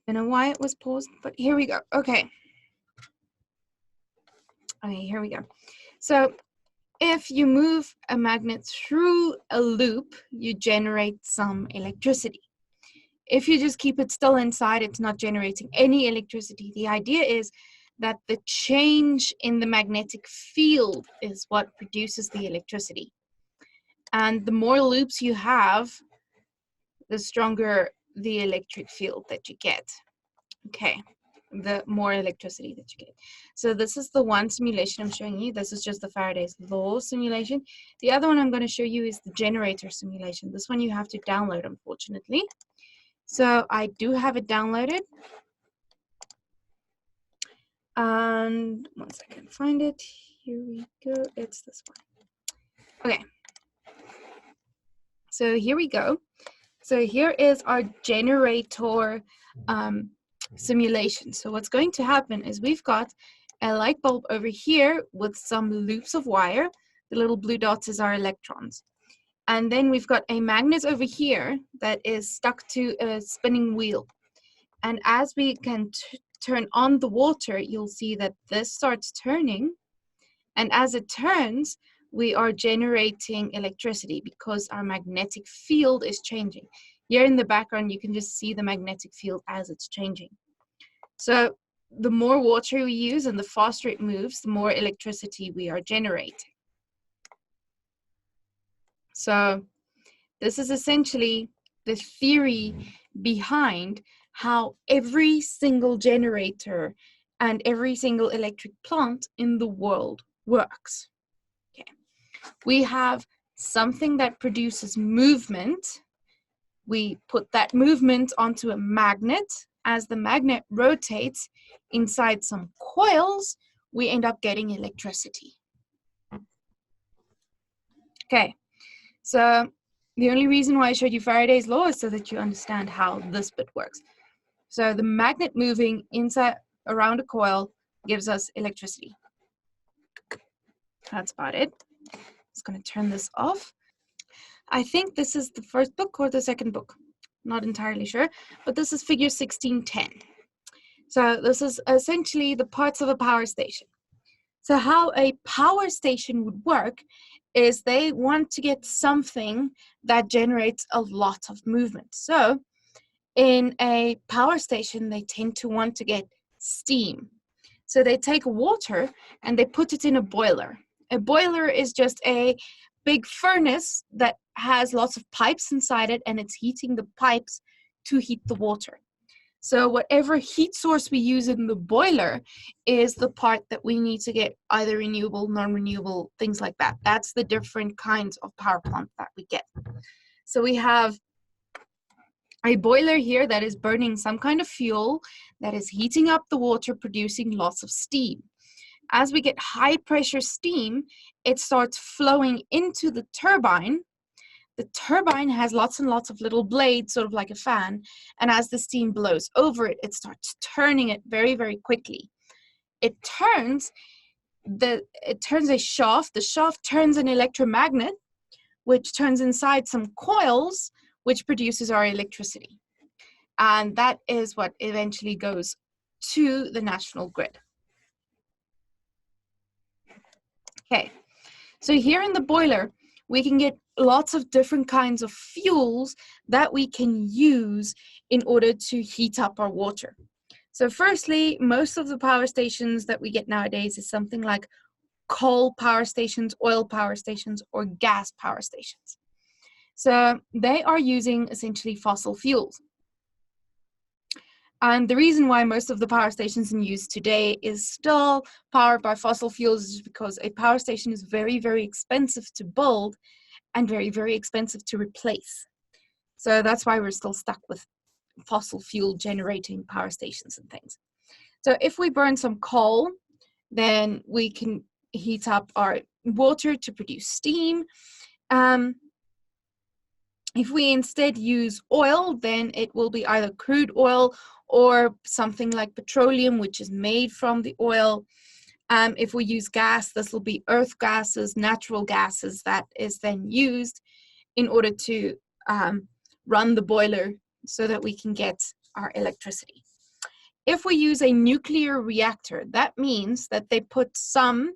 Don't know why it was paused, but here we go. Okay. Okay, here we go. So if you move a magnet through a loop, you generate some electricity. If you just keep it still inside, it's not generating any electricity. The idea is that the change in the magnetic field is what produces the electricity. And the more loops you have, the stronger the electric field that you get. Okay, the more electricity that you get. So this is the one simulation I'm showing you. This is just the Faraday's law simulation. The other one I'm going to show you is the generator simulation. This one you have to download, unfortunately. So I do have it downloaded. And once I can find it, here we go. It's this one. Okay. So here we go. So here is our generator simulation. So what's going to happen is we've got a light bulb over here with some loops of wire. The little blue dots is our electrons. And then we've got a magnet over here that is stuck to a spinning wheel. And as we can turn on the water, you'll see that this starts turning. And as it turns, we are generating electricity because our magnetic field is changing. Here in the background, you can just see the magnetic field as it's changing. So the more water we use and the faster it moves, the more electricity we are generating. So this is essentially the theory behind how every single generator and every single electric plant in the world works. Okay. We have something that produces movement. We put that movement onto a magnet. As the magnet rotates inside some coils, we end up getting electricity. Okay, so the only reason why I showed you Faraday's law is so that you understand how this bit works. So the magnet moving inside around a coil gives us electricity. That's about it. I'm just going to turn this off. I think this is the first book or the second book. Not entirely sure, but this is figure 1610. So this is essentially the parts of a power station. So how a power station would work is they want to get something that generates a lot of movement. So in a power station, they tend to want to get steam. So they take water and they put it in a boiler. A boiler is just a big furnace that has lots of pipes inside it, and it's heating the pipes to heat the water. So whatever heat source we use in the boiler is the part that we need to get either renewable, non-renewable, things like that. That's the different kinds of power plant that we get. So we have a boiler here that is burning some kind of fuel that is heating up the water, producing lots of steam. As we get high pressure steam, it starts flowing into the turbine. The turbine has lots and lots of little blades, sort of like a fan. And as the steam blows over it, it starts turning it very, very quickly. It turns a shaft. The shaft turns an electromagnet, which turns inside some coils, which produces our electricity. And that is what eventually goes to the national grid. Okay, so here in the boiler, we can get lots of different kinds of fuels that we can use in order to heat up our water. So firstly, most of the power stations that we get nowadays is something like coal power stations, oil power stations, or gas power stations. So they are using essentially fossil fuels. And the reason why most of the power stations in use today is still powered by fossil fuels is because a power station is very, very expensive to build and very, very expensive to replace. So that's why we're still stuck with fossil fuel generating power stations and things. So if we burn some coal, then we can heat up our water to produce steam. If we instead use oil, then it will be either crude oil or something like petroleum, which is made from the oil. If we use gas, this will be earth gases, natural gases that is then used in order to run the boiler so that we can get our electricity. if we use a nuclear reactor, that means that they put some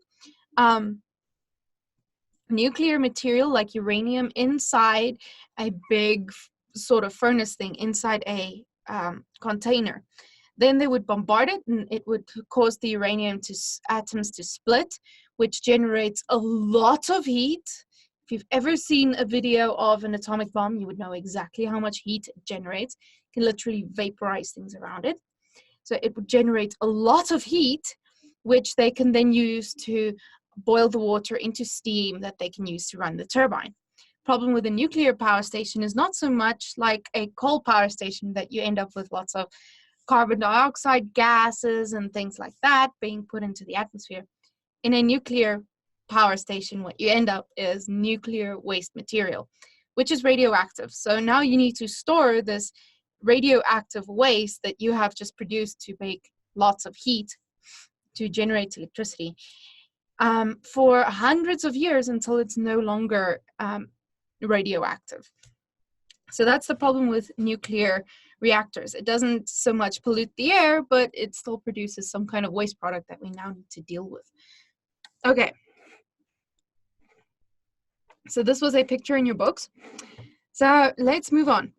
nuclear material like uranium inside a big sort of furnace thing inside a container. Then they would bombard it, and it would cause the uranium atoms to split, which generates a lot of heat. If you've ever seen a video of an atomic bomb, you would know exactly how much heat it generates. It can literally vaporize things around it. So it would generate a lot of heat, which they can then use to boil the water into steam that they can use to run the turbine. Problem with a nuclear power station is not so much like a coal power station that you end up with lots of carbon dioxide gases and things like that being put into the atmosphere. In a nuclear power station, what you end up is nuclear waste material, which is radioactive. So now you need to store this radioactive waste that you have just produced to make lots of heat to generate electricity for hundreds of years until it's no longer radioactive. So that's the problem with nuclear reactors. It doesn't so much pollute the air, but it still produces some kind of waste product that we now need to deal with. Okay. So this was a picture in your books. So let's move on.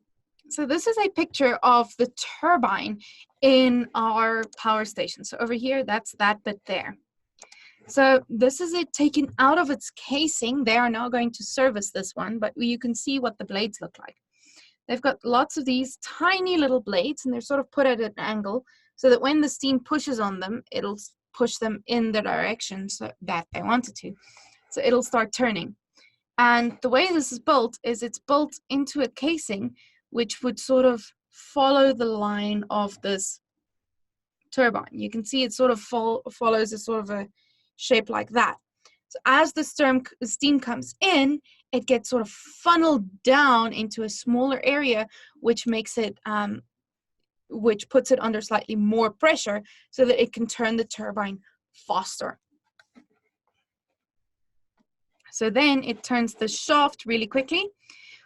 So this is a picture of the turbine in our power station. So over here, that's that bit there. So this is it taken out of its casing. They are now going to service this one, but you can see what the blades look like. They've got lots of these tiny little blades, and they're sort of put at an angle so that when the steam pushes on them, it'll push them in the direction so that they want it to. So it'll start turning. And the way this is built is it's built into a casing which would sort of follow the line of this turbine. You can see it sort of follows a sort of a shape like that. So as the steam comes in, it gets sort of funneled down into a smaller area, which makes it, which puts it under slightly more pressure so that it can turn the turbine faster. So then it turns the shaft really quickly,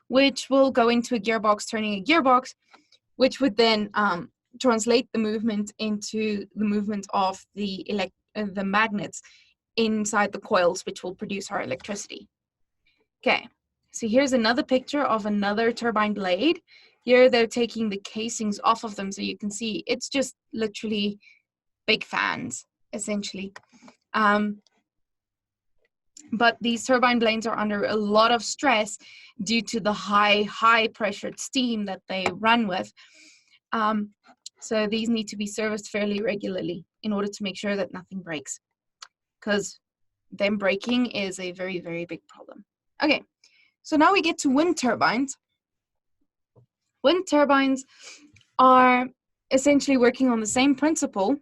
which will go into a gearbox, turning a gearbox, which would then translate the movement into the movement of the magnets inside the coils, which will produce our electricity. Okay, so here's another picture of another turbine blade. Here they're taking the casings off of them, so you can see it's just literally big fans, essentially. But these turbine blades are under a lot of stress due to the high pressured steam that they run with. So these need to be serviced fairly regularly in order to make sure that nothing breaks, because them breaking is a very, very big problem. Okay, so now we get to wind turbines. Wind turbines are essentially working on the same principle.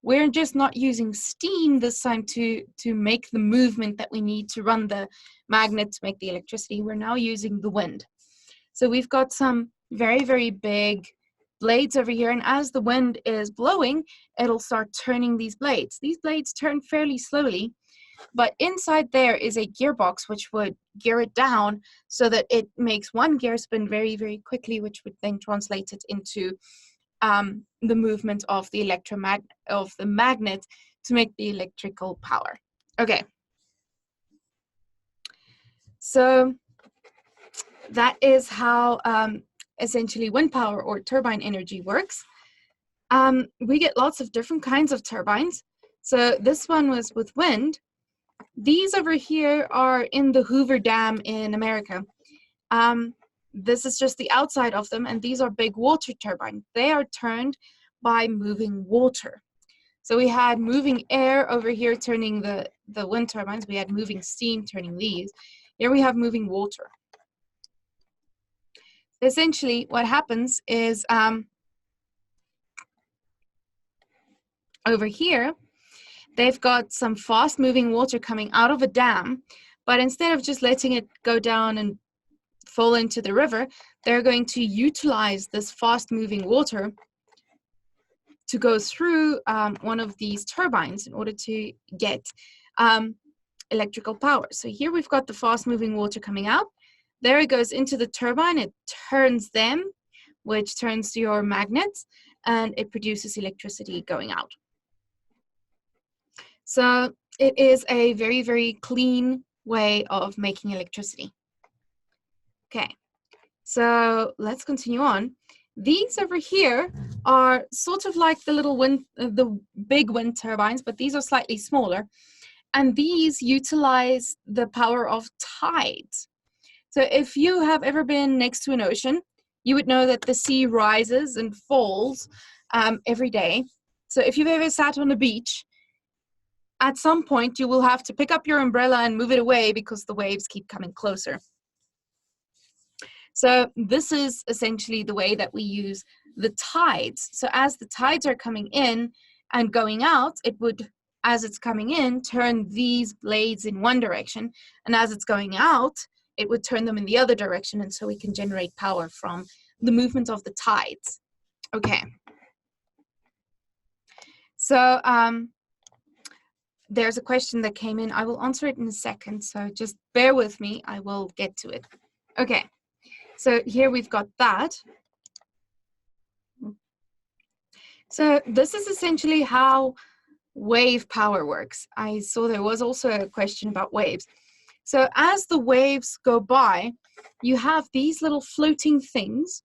We're just not using steam this time to make the movement that we need to run the magnet to make the electricity. We're now using the wind. So we've got some very, very big blades over here, and as the wind is blowing, it'll start turning these blades. These blades turn fairly slowly, but inside there is a gearbox which would gear it down so that it makes one gear spin very, very quickly, which would then translate it into the movement of the magnet to make the electrical power. Okay. So that is how essentially wind power or turbine energy works. We get lots of different kinds of turbines. So this one was with wind. These over here are in the Hoover Dam in America. This is just the outside of them, and these are big water turbines. They are turned by moving water. So we had moving air over here turning the wind turbines. We had moving steam turning these. Here we have moving water. Essentially, what happens is over here, they've got some fast-moving water coming out of a dam, but instead of just letting it go down and fall into the river, they're going to utilize this fast-moving water to go through one of these turbines in order to get electrical power. So here we've got the fast-moving water coming out. There it goes into the turbine. It turns them, which turns to your magnets, and it produces electricity going out. So it is a very, very clean way of making electricity. Okay, so let's continue on. These over here are sort of like the little the big wind turbines, but these are slightly smaller. And these utilize the power of tides. So if you have ever been next to an ocean, you would know that the sea rises and falls every day. So if you've ever sat on a beach, at some point you will have to pick up your umbrella and move it away because the waves keep coming closer. So this is essentially the way that we use the tides. So as the tides are coming in and going out, it would, as it's coming in, turn these blades in one direction, and as it's going out, it would turn them in the other direction, and so we can generate power from the movement of the tides. Okay. So there's a question that came in. I will answer it in a second, so just bear with me. I will get to it. Okay. So here we've got that. So this is essentially how wave power works. I saw there was also a question about waves. So as the waves go by, you have these little floating things,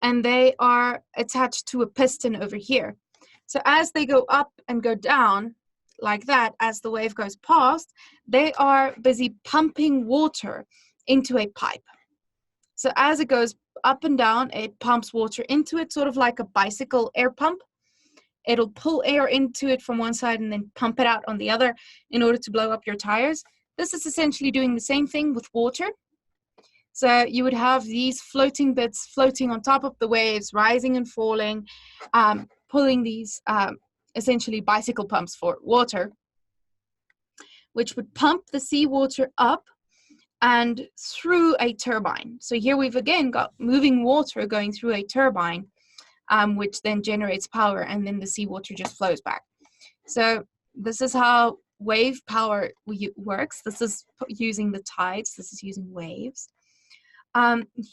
and they are attached to a piston over here. So as they go up and go down, like that, as the wave goes past, they are busy pumping water into a pipe. So as it goes up and down, it pumps water into it, sort of like a bicycle air pump. It'll pull air into it from one side and then pump it out on the other in order to blow up your tires. This is essentially doing the same thing with water. So you would have these floating bits floating on top of the waves, rising and falling, pulling these essentially bicycle pumps for water, which would pump the seawater up and through a turbine. So here we've again got moving water going through a turbine, which then generates power, and then the seawater just flows back. So this is how wave power works. This is using the tides. This is using waves.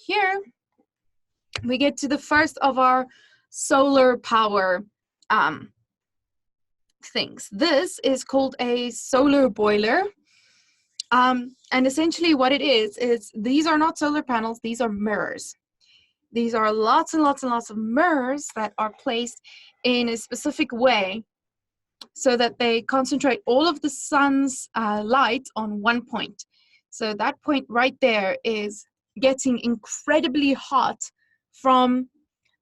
Here we get to the first of our solar power things. This is called a solar boiler. And essentially what it is these are not solar panels, these are mirrors. These are lots and lots and lots of mirrors that are placed in a specific way so that they concentrate all of the sun's light on one point. So that point right there is getting incredibly hot from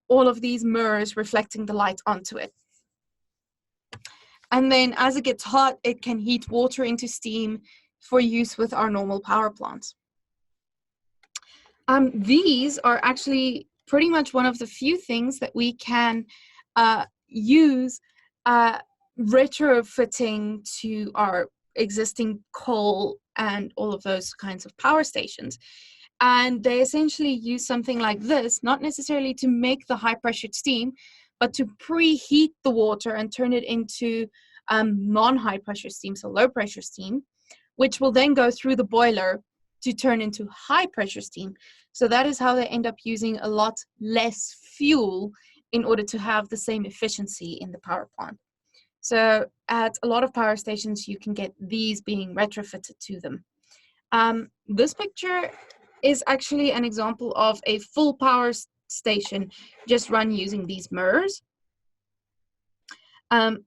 all of these mirrors reflecting the light onto it. And then as it gets hot, it can heat water into steam for use with our normal power plants. These are actually pretty much one of the few things that we can use retrofitting to our existing coal and all of those kinds of power stations. And they essentially use something like this, not necessarily to make the high pressured steam, but to preheat the water and turn it into non-high pressure steam, so low pressure steam, which will then go through the boiler to turn into high pressure steam. So that is how they end up using a lot less fuel in order to have the same efficiency in the power plant. So at a lot of power stations, you can get these being retrofitted to them. This picture is actually an example of a full power station just run using these mirrors.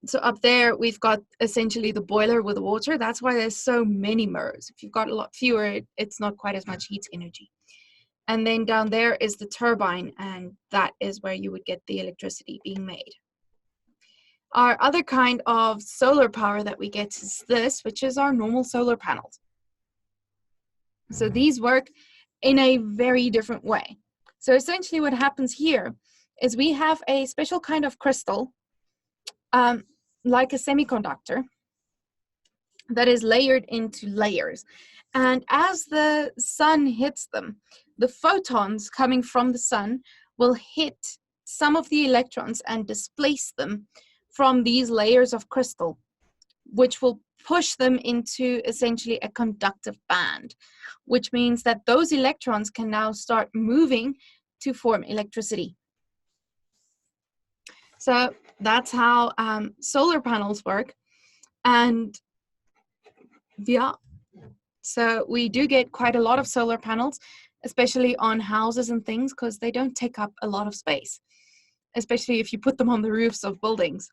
So up there, we've got essentially the boiler with the water. That's why there's so many mirrors. If you've got a lot fewer, it's not quite as much heat energy. And then down there is the turbine, and that is where you would get the electricity being made. Our other kind of solar power that we get is this, which is our normal solar panels. So these work in a very different way. So essentially what happens here is we have a special kind of crystal, like a semiconductor, that is layered into layers. And as the sun hits them, the photons coming from the sun will hit some of the electrons and displace them from these layers of crystal, which will push them into essentially a conductive band, which means that those electrons can now start moving to form electricity. So that's how solar panels work. And yeah, so we do get quite a lot of solar panels, especially on houses and things, because they don't take up a lot of space, especially if you put them on the roofs of buildings.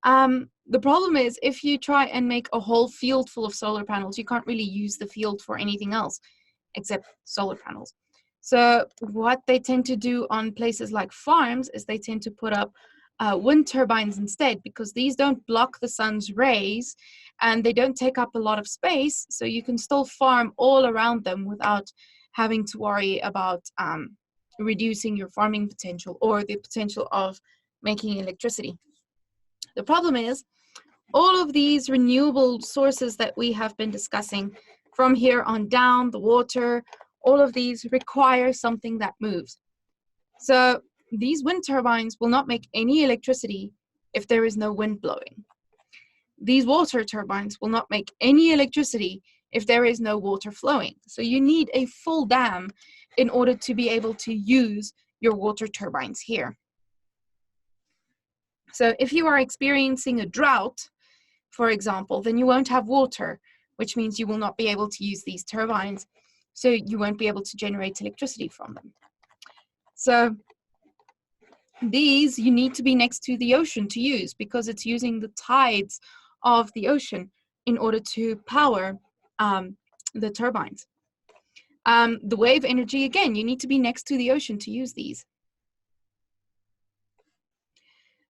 The problem is if you try and make a whole field full of solar panels, you can't really use the field for anything else except solar panels. So what they tend to do on places like farms is they tend to put up wind turbines instead, because these don't block the sun's rays and they don't take up a lot of space, so you can still farm all around them without having to worry about reducing your farming potential or the potential of making electricity. The problem is all of these renewable sources that we have been discussing from here on down, the water, all of these require something that moves. So these wind turbines will not make any electricity if there is no wind blowing. These water turbines will not make any electricity if there is no water flowing. So you need a full dam in order to be able to use your water turbines here. So if you are experiencing a drought, for example, then you won't have water, which means you will not be able to use these turbines, so you won't be able to generate electricity from them. So these you need to be next to the ocean to use, because it's using the tides of the ocean in order to power the turbines. The wave energy, again, you need to be next to the ocean to use these.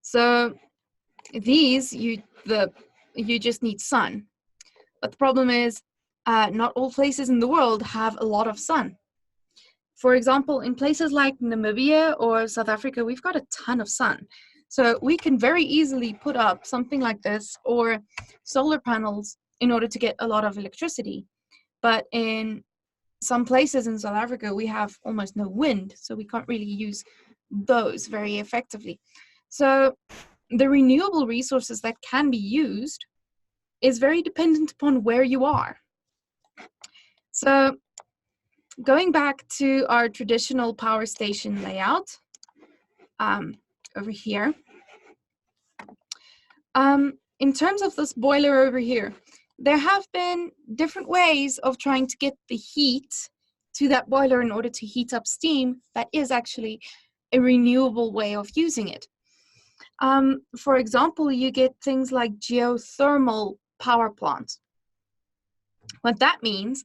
So these, you just need sun. But the problem is not all places in the world have a lot of sun. For example, in places like Namibia or South Africa, we've got a ton of sun. So we can very easily put up something like this or solar panels in order to get a lot of electricity. But in some places in South Africa, we have almost no wind, so we can't really use those very effectively. So the renewable resources that can be used is very dependent upon where you are. So going back to our traditional power station layout over here, in terms of this boiler over here, there have been different ways of trying to get the heat to that boiler in order to heat up steam that is actually a renewable way of using it. For example, you get things like geothermal power plants. What that means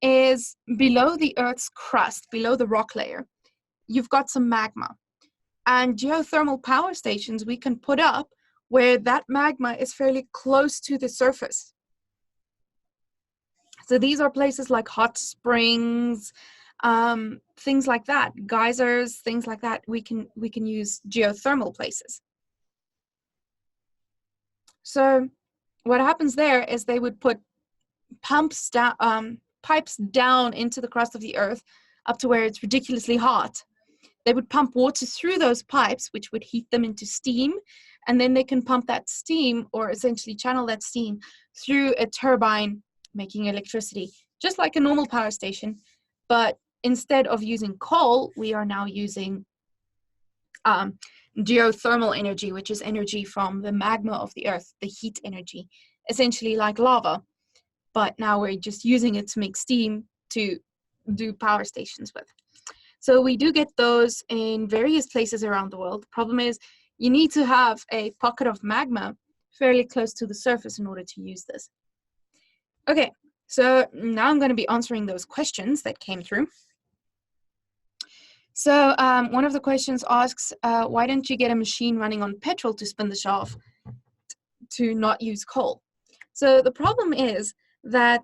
is below the Earth's crust, below the rock layer, you've got some magma. And geothermal power stations we can put up where that magma is fairly close to the surface. So these are places like hot springs, things like that, geysers, things like that. We can use geothermal places. So what happens there is they would put pipes down into the crust of the Earth up to where it's ridiculously hot. They would pump water through those pipes, which would heat them into steam, and then they can pump that steam, or essentially channel that steam, through a turbine, making electricity, just like a normal power station. But instead of using coal, we are now using geothermal energy, which is energy from the magma of the Earth, the heat energy, essentially like lava. But now we're just using it to make steam to do power stations with. So we do get those in various places around the world. The problem is you need to have a pocket of magma fairly close to the surface in order to use this. Okay, so now I'm going to be answering those questions that came through. So one of the questions asks, why don't you get a machine running on petrol to spin the shaft to not use coal? So the problem is that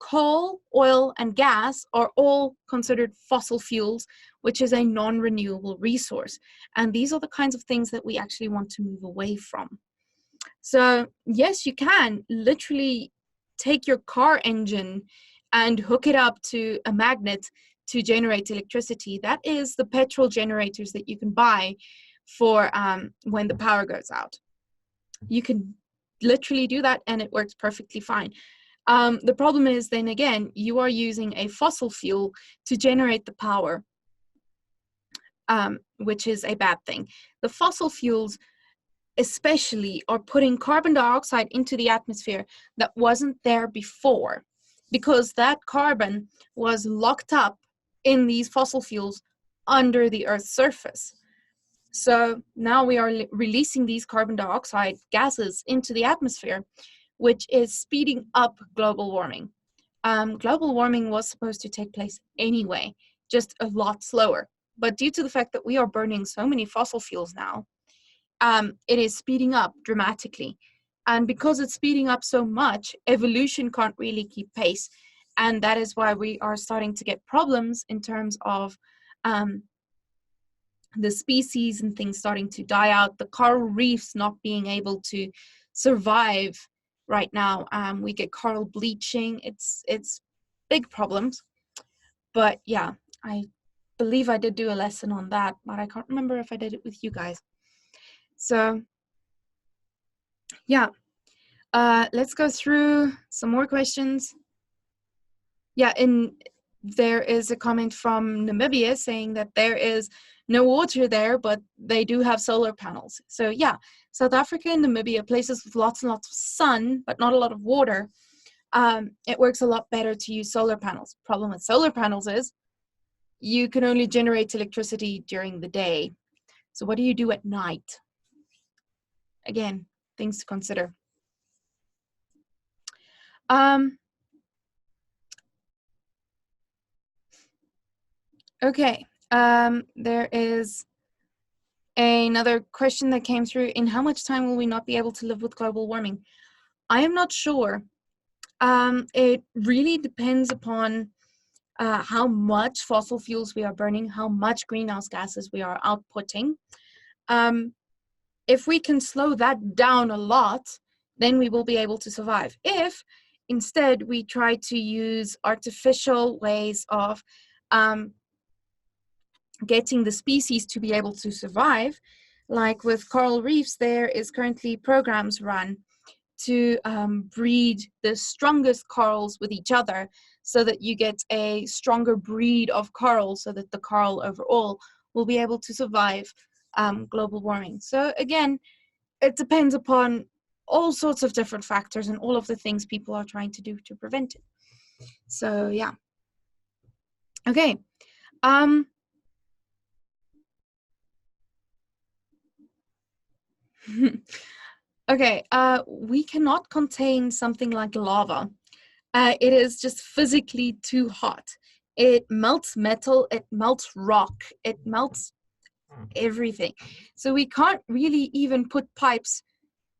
coal, oil, and gas are all considered fossil fuels, which is a non-renewable resource. And these are the kinds of things that we actually want to move away from. So yes, you can literally take your car engine and hook it up to a magnet to generate electricity. That is the petrol generators that you can buy for when the power goes out. You can literally do that and it works perfectly fine. The problem is then again, you are using a fossil fuel to generate the power. which is a bad thing. The fossil fuels especially are putting carbon dioxide into the atmosphere that wasn't there before, because that carbon was locked up in these fossil fuels under the Earth's surface. So now we are releasing these carbon dioxide gases into the atmosphere, which is speeding up global warming. Global warming was supposed to take place anyway, just a lot slower. But due to the fact that we are burning so many fossil fuels now, it is speeding up dramatically. And because it's speeding up so much, evolution can't really keep pace. And that is why we are starting to get problems in terms of the species and things starting to die out, the coral reefs not being able to survive right now. We get coral bleaching. It's big problems. But yeah, I believe I did do a lesson on that, but I can't remember if I did it with you guys. So yeah, let's go through some more questions. Yeah, there is a comment from Namibia saying that there is no water there, but they do have solar panels. So yeah, South Africa and Namibia, places with lots and lots of sun, but not a lot of water, it works a lot better to use solar panels. Problem with solar panels is you can only generate electricity during the day. So what do you do at night? Again, things to consider. Okay, there is another question that came through. In how much time will we not be able to live with global warming? I am not sure. It really depends upon how much fossil fuels we are burning, how much greenhouse gases we are outputting. If we can slow that down a lot, then we will be able to survive. If instead we try to use artificial ways of getting the species to be able to survive, like with coral reefs, there is currently programs run to breed the strongest corals with each other so that you get a stronger breed of coral so that the coral overall will be able to survive global warming. So again, it depends upon all sorts of different factors and all of the things people are trying to do to prevent it. So yeah. Okay. Okay, we cannot contain something like lava. It is just physically too hot. It melts metal, it melts rock, it melts everything. So we can't really even put pipes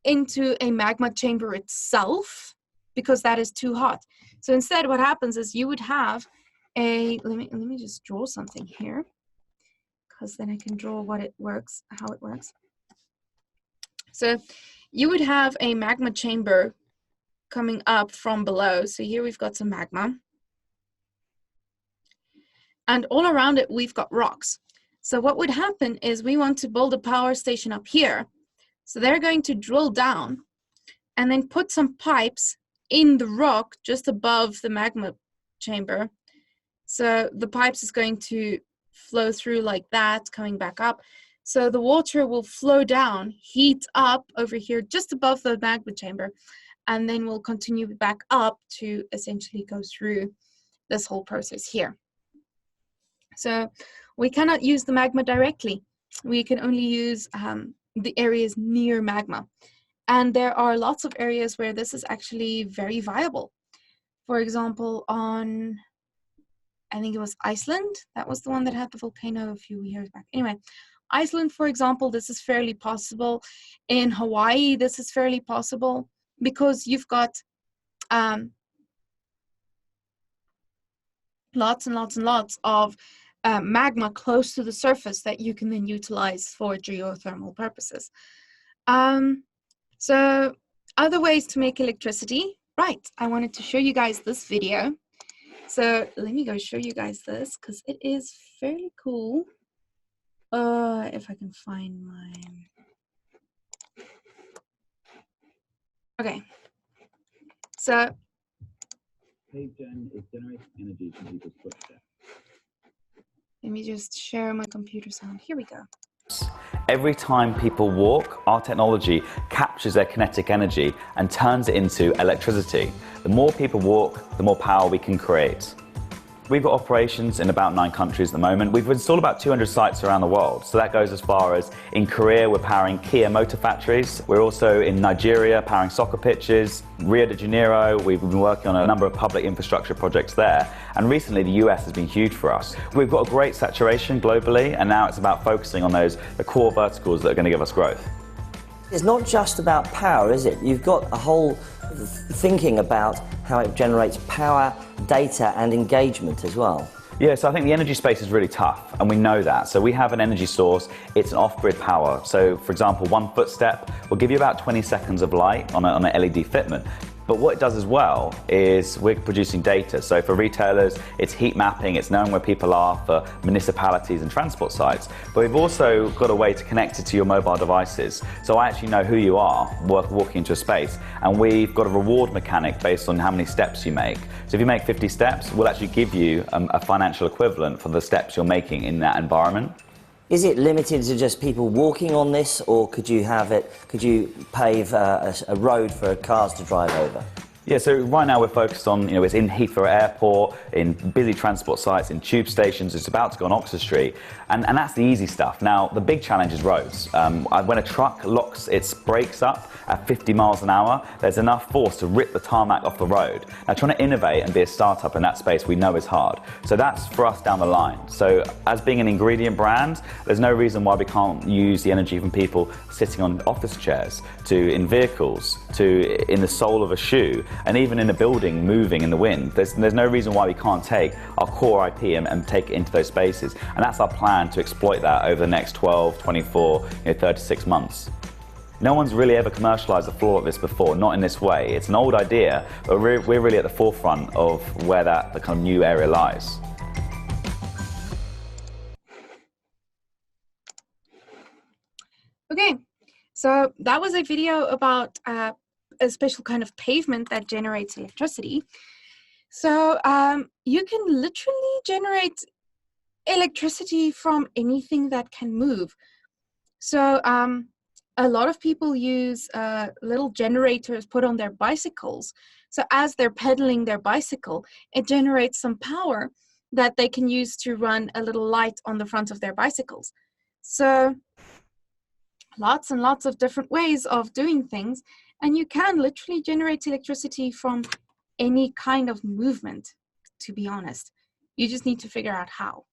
into a magma chamber itself because that is too hot. So instead what happens is you would have a, let me just draw something here, because then I can draw how it works. So you would have a magma chamber coming up from below. So here we've got some magma. And all around it, we've got rocks. So what would happen is we want to build a power station up here. So they're going to drill down and then put some pipes in the rock just above the magma chamber. So the pipes is going to flow through like that, coming back up. So the water will flow down, heat up over here just above the magma chamber, and then we'll continue back up to essentially go through this whole process here. So we cannot use the magma directly. We can only use the areas near magma. And there are lots of areas where this is actually very viable. For example, on, I think it was Iceland. That was the one that had the volcano a few years back. Anyway, Iceland, for example, this is fairly possible. In Hawaii, this is fairly possible because you've got lots and lots and lots of magma close to the surface that you can then utilize for geothermal purposes. So other ways to make electricity. Right, I wanted to show you guys this video. So let me go show you guys this because it is fairly cool. If I can find mine. Okay. So Page 10 is generating energy from people's footsteps. Let Let me just share my computer sound. Here we go. Every time people walk, our technology captures their kinetic energy and turns it into electricity. The more people walk, the more power we can create. We've got operations in about 9 countries at the moment. We've installed about 200 sites around the world. So that goes as far as in Korea, we're powering Kia motor factories. We're also in Nigeria powering soccer pitches. Rio de Janeiro, we've been working on a number of public infrastructure projects there. And recently, the US has been huge for us. We've got a great saturation globally, and now it's about focusing on the core verticals that are going to give us growth. It's not just about power, is it? You've got a whole thinking about how it generates power, data and engagement as well. Yeah, so I think the energy space is really tough, and we know that. So we have an energy source, it's an off-grid power. So for example, 1 footstep will give you about 20 seconds of light on an LED fitment. But what it does as well is we're producing data. So for retailers, it's heat mapping, it's knowing where people are, for municipalities and transport sites. But we've also got a way to connect it to your mobile devices. So I actually know who you are walking into a space, and we've got a reward mechanic based on how many steps you make. So if you make 50 steps, we'll actually give you a financial equivalent for the steps you're making in that environment. Is it limited to just people walking on this, or could you pave a road for cars to drive over? Yeah, so right now we're focused on, it's in Heathrow Airport, in busy transport sites, in tube stations, it's about to go on Oxford Street, and that's the easy stuff. Now, the big challenge is roads. When a truck locks its brakes up at 50 miles an hour, there's enough force to rip the tarmac off the road. Now, trying to innovate and be a startup in that space we know is hard. So that's for us down the line. So as being an ingredient brand, there's no reason why we can't use the energy from people sitting on office chairs, to in vehicles, to in the sole of a shoe, and even in a building moving in the wind. There's no reason why we can't take our core IP and take it into those spaces. And that's our plan, to exploit that over the next 12, 24, 36 months. No one's really ever commercialized a floor like this before, not in this way. It's an old idea, but we're really at the forefront of where the kind of new area lies. Okay, so that was a video about a special kind of pavement that generates electricity. So you can literally generate electricity from anything that can move. So a lot of people use little generators put on their bicycles. So as they're pedaling their bicycle, it generates some power that they can use to run a little light on the front of their bicycles. So lots and lots of different ways of doing things. And you can literally generate electricity from any kind of movement, to be honest. You just need to figure out how.